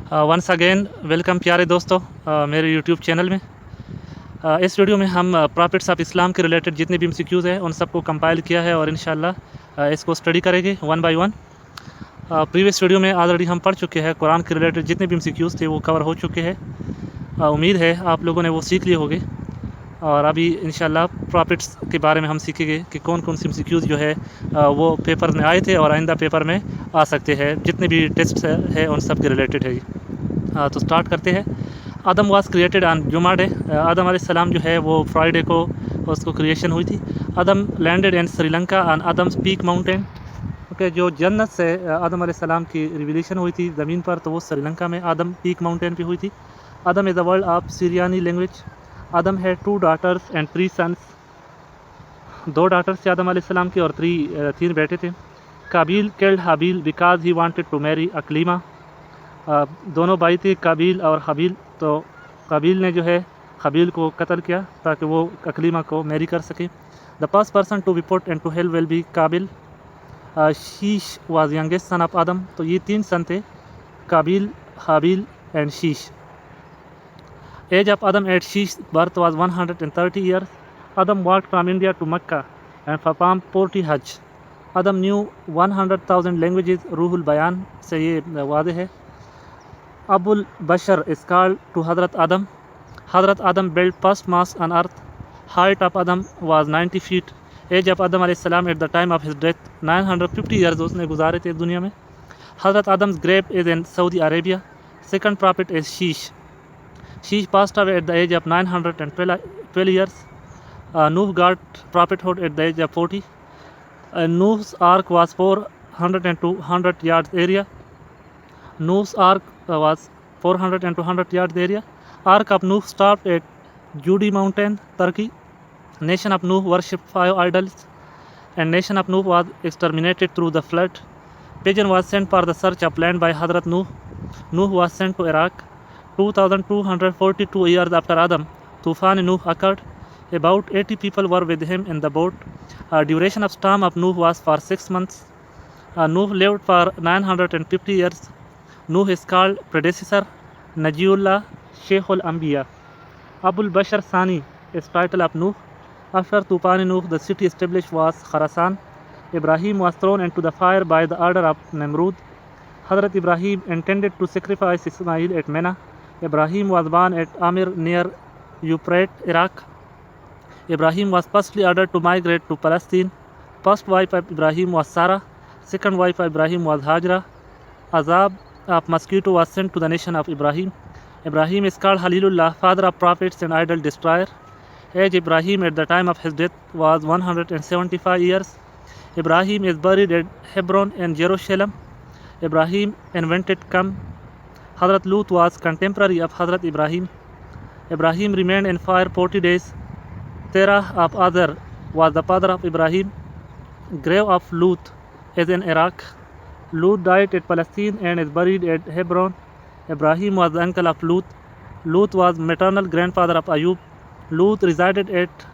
Once again welcome प्यारे दोस्तों मेरे यूट्यूब चैनल में। इस वीडियो में हम प्रॉफिट्स ऑफ इस्लाम के रिलेटेड जितने भी MCQs हैं उन सबको कंपाइल किया है और इंशाल्लाह इसको स्टडी करेंगे one by one. Previous video में ऑलरेडी हम पढ़ चुके हैं, कुरान के रिलेटेड जितने भी MCQs थे वो कवर हो चुके हैं। उम्मीद है आप लोगों ने वो सीख लिए होंगे और अभी इंशाल्लाह प्रॉफिट्स के बारे में हम सीखेंगे कि कौन कौन से MCQs जो है वो पेपर में आए थे और आइंदा पेपर में आ सकते हैं। जितने भी टेस्ट है उन सब के रिलेटेड है। तो स्टार्ट करते हैं। आदम वाज क्रिएटेड ऑन जुमा डे। आदम अलैहिस्सलाम जो है वो फ्राइडे को उसको क्रिएशन हुई थी। Adam landed in Sri Lanka on Adam's peak mountain. Okay, जो जन्नत से आदम अलैहिस्सलाम की रिविलेशन हुई थी ज़मीन पर, तो वो श्रीलंका में आदम पीक माउंटेन पे हुई थी। Adam is the word of Syriani language. Adam had 2 daughters and 3 sons। 2 daughters थे आदम अलैहिस्सलाम की और 3 बेटे थे। Qabil killed Habil because he wanted to marry Aqlima. दोनों भाई थे काबील और हबील, तो काबील ने जो है हबील को कत्ल किया ताकि वो अकलीमा को मैरी कर सके। The first person to be put into hell will be Qabil. Shees was youngest son of Adam. तो ये 3 सन थे, Qabil, Habil and Shees. Age of Adam at Shees birth was 130 years। Adam walked from India to Makkah and performed 40 Hajj। Adam knew 100,000 languages. रूहुल बयान से ये वादे है। Abul Bashar is called to Hazrat Adam। Hazrat Adam built first mosque on earth। Height of Adam was 90 feet। Age of Adam alayhi salam at the time of his death 950 years उसने गुजारे थे दुनिया में। Hazrat Adam's grave is in Saudi Arabia। Second prophet is Sheesh। Sheesh passed away at the age of 912 years। Nuh got prophethood at the age of 40। Nuh's ark was 400 and 200 yards area। Nuh's ark was 400 and 200 yards area। Ark of Nuh stopped at Judy mountain, Turkey। Nation of Nuh worshipped 5 idols and nation of Nuh was exterminated through the flood। Pigeon was sent for the search of land by Hazrat Nuh। Nuh was sent to Iraq 2242 years after Adam। Tufan Nuh occurred। About 80 people were with him in the boat। Duration of storm of Nuh was for 6 months। Nuh lived for 950 years। Nuh is called predecessor Najiullah Sheikhul Anbiya। Abul Bashar Sani is title of Nuh। After Tufan Nuh, the city established was Khurasan। Ibrahim was thrown into the fire by the order of Namrud। Hazrat Ibrahim intended to sacrifice Ismail at Mina। Ibrahim was born at Amir near Euphrates, Iraq। Ibrahim was firstly ordered to migrate to Palestine। First wife of Ibrahim was Sarah। Second wife of Ibrahim was Hajra। Azab of mosquito was sent to the nation of Ibrahim। Ibrahim is called Halilullah, father of prophets and idol destroyer। Age Ibrahim at the time of his death was 175 years। Ibrahim is buried at Hebron in Jerusalem। Ibrahim invented cum। Hazrat Lut was contemporary of Hazrat Ibrahim। Ibrahim remained in fire 40 days। Terah of Azar was the father of Ibrahim। Grave of Lut is in Iraq। Lut died at Palestine and is buried at Hebron। Ibrahim was the uncle of Lut। Lut was maternal grandfather of Ayub। Lut resided at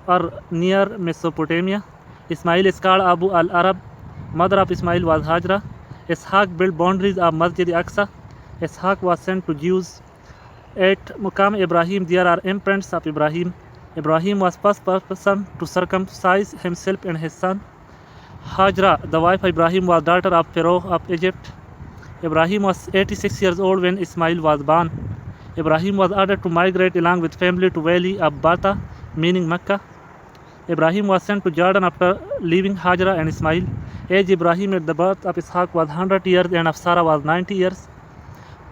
or near Mesopotamia। Ismail is called Abu al-Arab। Mother of Ismail was Hajra। Ishaq built boundaries of Masjid Aqsa। Ishaq was sent to Jews। At Muqam Ibrahim there are imprints of Ibrahim। Ibrahim was first person to circumcise himself and his son। Hajra, the wife of Ibrahim, was daughter of Pharaoh of Egypt। Ibrahim was 86 years old when Ismail was born। Ibrahim was ordered to migrate along with family to valley of Bata, meaning Makkah। Ibrahim was sent to Jordan after leaving Hajra and Ismail। Age Ibrahim at the birth of Ishaq was 100 years and of Sarah was 90 years।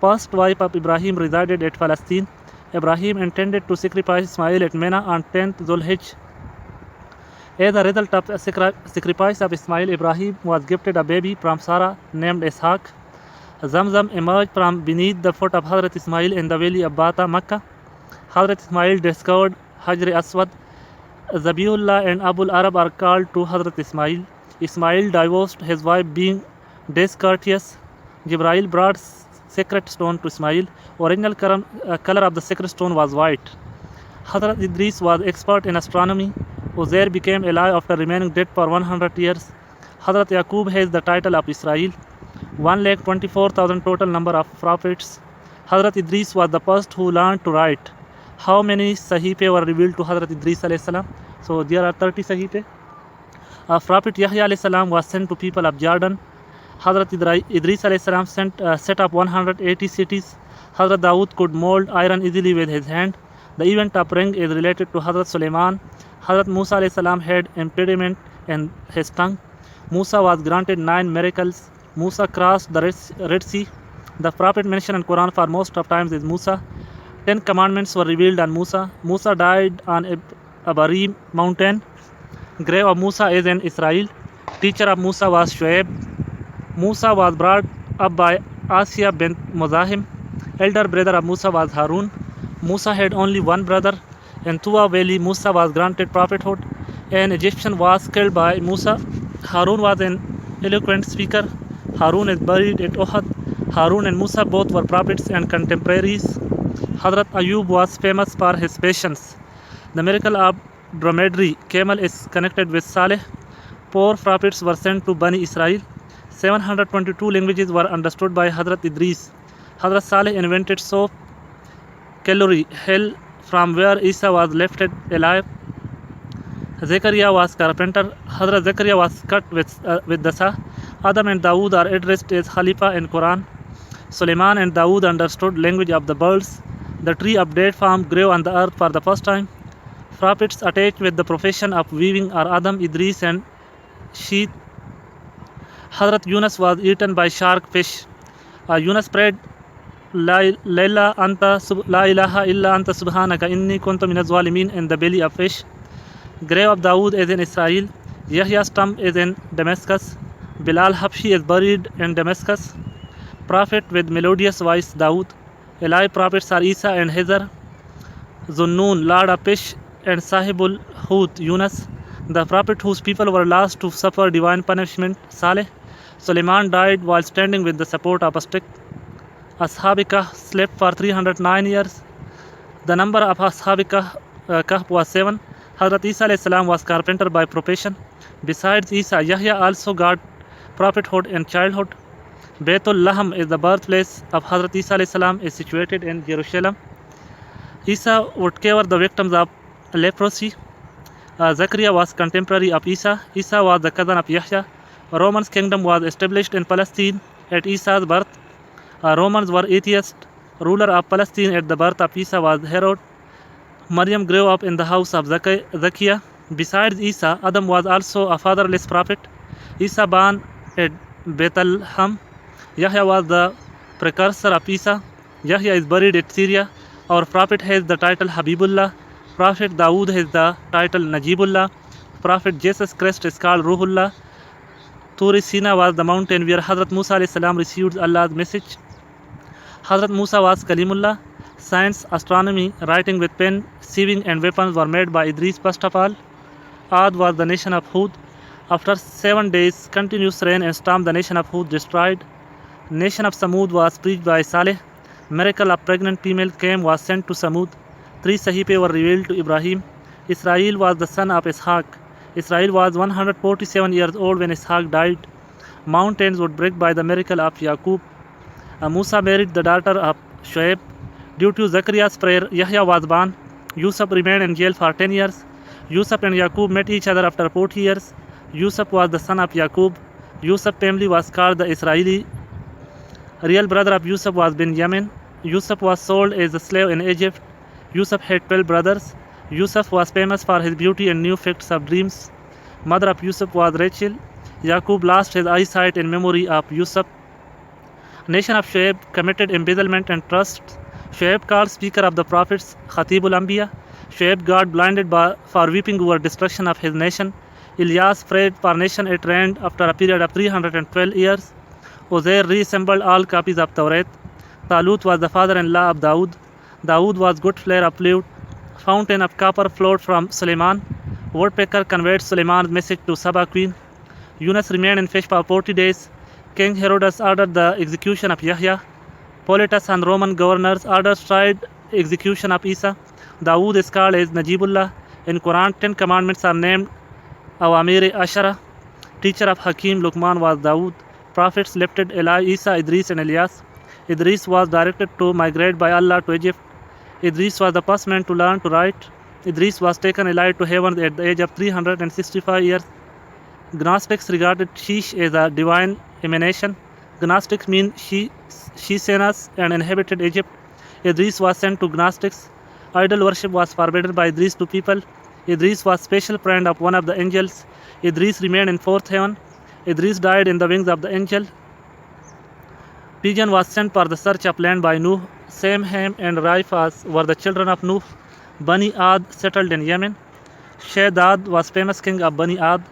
First wife of Ibrahim resided at Palestine। Ibrahim intended to sacrifice Ismail at Mina on 10th Dhul-Hijj। As a result of the sacrifice of Ismail, Ibrahim was gifted a baby from Sarah named Ishaq। Zamzam emerged from beneath the foot of Hazrat Ismail in the valley of Bata, Makkah। Hazrat Ismail discovered Hajr Aswad। Zabiullah and Abul Arab are called to Hazrat Ismail। Ismail divorced his wife being discourteous। Jibreel brought sacred stone to Ismail. Original color of the sacred stone was white। Hazrat Idris was expert in astronomy। Uzair became alive after remaining dead for 100 years۔ Hazrat Yaqub has the title of Israel। 1,24,000 total number of prophets. Hazrat Idris was the first who learned to write. How many sahife were revealed to Hazrat Idris alayhi salam? So there are 30 sahife. Prophet Yahya alayhi salam was sent to people of Jordan. Hazrat Idris alayhi salam set up 180 cities. Hazrat Dawood could mold iron easily with his hand. The event of ring is related to Hazrat Sulaiman. Hazrat Musa alayhi salam had impediment in his tongue. Musa was granted 9 miracles. Musa crossed the Red Sea. The Prophet mentioned in Quran for most of times is Musa. 10 commandments were revealed on Musa. Musa died on Abarim mountain. Grave of Musa is in Israel. Teacher of Musa was Shuaib. Musa was brought up by Asya bint Muzahim. Elder brother of Musa was Harun. Musa had only one brother. In Tuwa Valley, Musa was granted prophethood. An Egyptian was killed by Musa. Harun was an eloquent speaker. Harun is buried at Uhud. Harun and Musa both were prophets and contemporaries. Hazrat Ayub was famous for his patience. The miracle of dromedary camel is connected with Saleh. 4 prophets were sent to Bani Israel. 722 languages were understood by Hazrat Idris. Hazrat Saleh invented soap, calorie, hell from where Isa was left alive. Zechariah was carpenter. Hazrat Zechariah was cut with the saw. Adam and Dawood are addressed as Khalifa in Quran. Suleiman and Dawood understood language of the birds. The tree of date palm grew on the earth for the first time. Prophets attached with the profession of weaving are Adam, Idris and Sheesh. Hazrat Yunus was eaten by shark fish. Yunus prayed, La ilaha illa anta subhanaka inni kuntu minaz zalimin in the belly of fish. Grave of Dawood is in Israel. Yahya's tomb is in Damascus. Bilal Habshi is buried in Damascus. Prophet with melodious voice Dawood. Eli prophets are Isa and Hazar. Zunnun, Lord of Fish, and Sahibul Hut, Yunus. The prophet whose people were last to suffer divine punishment, Saleh. Suleiman died while standing with the support of a stick. Ashab Kahf slept for 309 years. The number of Ashab Kahf was 7. Hazrat Isa alayhi salam was carpenter by profession. Besides Isa, Yahya also got prophethood in childhood. Baitul Lahm is the birthplace of Hazrat Isa alayhi salam, is situated in Jerusalem. Isa would cure the victims of leprosy. Zechariah was contemporary of Isa. Isa was the cousin of Yahya. A Roman kingdom was established in Palestine at Isa's birth. Romans were atheists. Ruler of Palestine at the birth of Isa was Herod. Maryam grew up in the house of Zacchaeus. Besides Isa, Adam was also a fatherless prophet. Isa born at Bethlehem. Yahya was the precursor of Isa. Yahya is buried at Syria. Our prophet has the title Habibullah. Prophet Dawood has the title Najibullah. Prophet Jesus Christ is called Ruhullah. Tur Sina was the mountain where Hazrat Musa alayhi salam received Allah's message. Hazrat Musa was Kalimullah. Science, astronomy, writing with pen, sieving and weapons were made by Idris first of all. Ad was the nation of Hud. After 7 days continuous rain and storm, the nation of Hud destroyed. Nation of Samud was preached by Saleh. Miracle of pregnant female came was sent to Samud. 3 Sahife were revealed to Ibrahim. Israel was the son of Ishaq. Israel was 147 years old when Ishaq died. Mountains would break by the miracle of Yaqub. Musa married the daughter of Shuaib. Due to Zechariah's prayer, Yahya was born. Yusuf remained in jail for 10 years. Yusuf and Yaqub met each other after 40 years. Yusuf was the son of Yaqub. Yusuf's family was called the Israeli. Real brother of Yusuf was Benjamin. Yusuf was sold as a slave in Egypt. Yusuf had 12 brothers. Yusuf was famous for his beauty and knew facts of dreams. Mother of Yusuf was Rachel. Yaqub lost his eyesight in memory of Yusuf. Nation of Shuaib committed embezzlement and trust. Shuaib called speaker of the prophets Khatibul Anbiya. Shuaib got blinded for weeping over destruction of his nation. Ilyas prayed for nation it reigned after a period of 312 years. Uzair reassembled all copies of Tawrat. Talut was the father-in-law of Dawood. Dawood was good player of flute. Fountain of copper flowed from Suleiman. Woodpecker conveyed Suleiman's message to Saba queen. Yunus remained in fish for 40 days. King Herodes ordered the execution of Yahya. Politus and Roman governors ordered tried execution of Isa. Dawood is called as Najibullah. In Quran, 10 commandments are named Awamir Ashara. Teacher of Hakim Luqman was Dawood. prophets left Eli, Isa, Idris and Elias. Idris was directed to migrate by Allah to Egypt. Idris was the first man to learn to write. Idris was taken alive to heaven at the age of 365 years. Gnostics regarded Sheesh as a divine emanation. Gnostics mean Sheesh and inhabited Egypt. Idris was sent to Gnostics. Idol worship was forbidden by Idris to people. Idris was special friend of one of the angels. Idris remained in fourth heaven. Idris died in the wings of the angel. Pigeon was sent for the search of land by Nuh. Sem, Ham and Raifas were the children of Nuh. Bani Ad settled in Yemen. Shaddad was famous king of Bani Ad.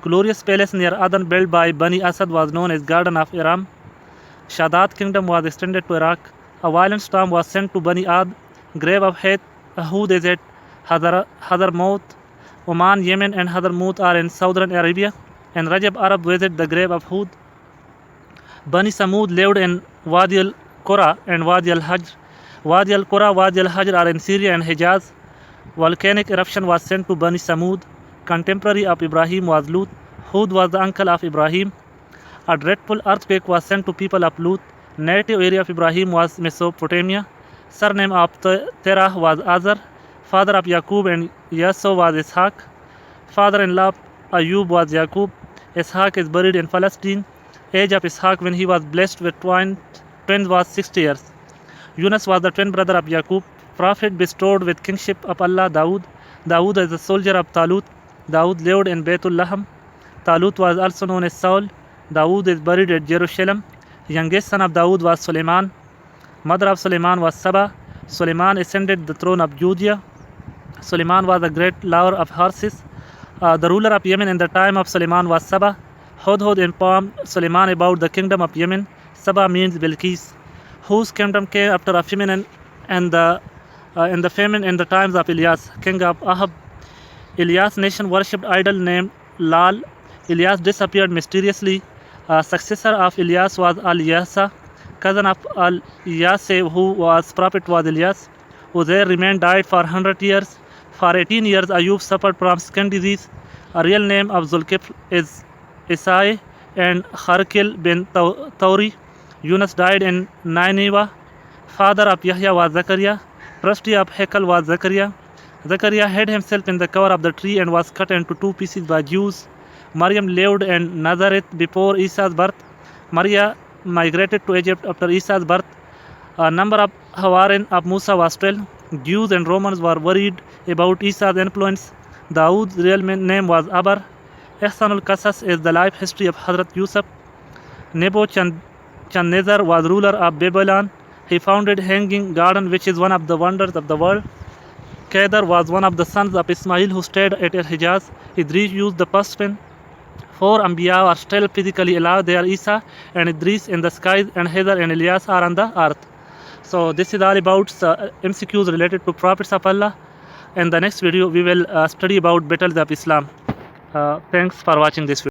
Glorious palace near Aden built by Bani Asad was known as Garden of Aram. Shaddad kingdom was extended to Iraq. A violent storm was sent to Bani Ad. Grave of Hud is at Hadramaut. Oman, Yemen and Hadramaut are in southern Arabia. And Rajab Arab visit the grave of Hud. Bani Samud lived in Wadi al-Qura and Wadi al-Hajr. Wadi al-Qura, Wadi al-Hajr are in Syria and Hejaz. Volcanic eruption was sent to Bani Samud. Contemporary of Ibrahim was Lut. Hud was the uncle of Ibrahim. A dreadful earthquake was sent to people of Lut. Native area of Ibrahim was Mesopotamia. Surname of Terah was Azar. Father of Yaqub and Yasser was Ishaq. Father-in-law of Ayub was Yaqub. Ishaq is buried in Palestine. Age of Ishaq when he was blessed with twins was 60 years. Yunus was the twin brother of Yaqub. Prophet bestowed with kingship of Allah Dawood. Dawood is the soldier of Talut. Dawood lived in Baitul Laham. Talut was also known as Saul. Dawood is buried at Jerusalem. Youngest son of Dawood was Suleiman. Mother of Suleiman was Saba. Suleiman ascended the throne of Judea. Suleiman was a great lover of horses. The ruler of Yemen in the time of Suleiman was Saba. Hudhud informed Suleiman about the kingdom of Yemen. Saba means Bilqis, whose kingdom came after a famine and the famine in the times of Ilyas, king of Ahab. Ilyas' nation worshipped idol named Lal. Ilyas disappeared mysteriously. A successor of Ilyas was Al-Yasa. Cousin of Al-Yasa, who was prophet, was Ilyas. Uzair remained died for 100 years. For 18 years, Ayub suffered from skin disease. A real name of Zulkifl is Isai and Kharkil bin Tauri. Yunus died in Nineveh. Father of Yahya was Zachariah. Trustee of Hekel was Zachariah. Zachariah hid himself in the cover of the tree and was cut into 2 pieces by Jews. Maryam lived in Nazareth before Isa's birth. Maria migrated to Egypt after Isa's birth. A number of Hawarin of Musa was 12. Jews and Romans were worried about Isa's influence. Dawood's real name was Abar. Ihsanul Qasas is the life history of Hazrat Yusuf. Nebuchadnezzar was ruler of Babylon. He founded Hanging Garden, which is one of the wonders of the world. Kedar was one of the sons of Ismail who stayed at Hijaz. Idris used the first pen. 4 Anbiya are still physically alive. They are Isa and Idris in the skies, and Hajar and Ilyas are on the earth. So this is all about MCQs related to prophets of Allah. In the next video, we will study about battles of Islam. Thanks for watching this video.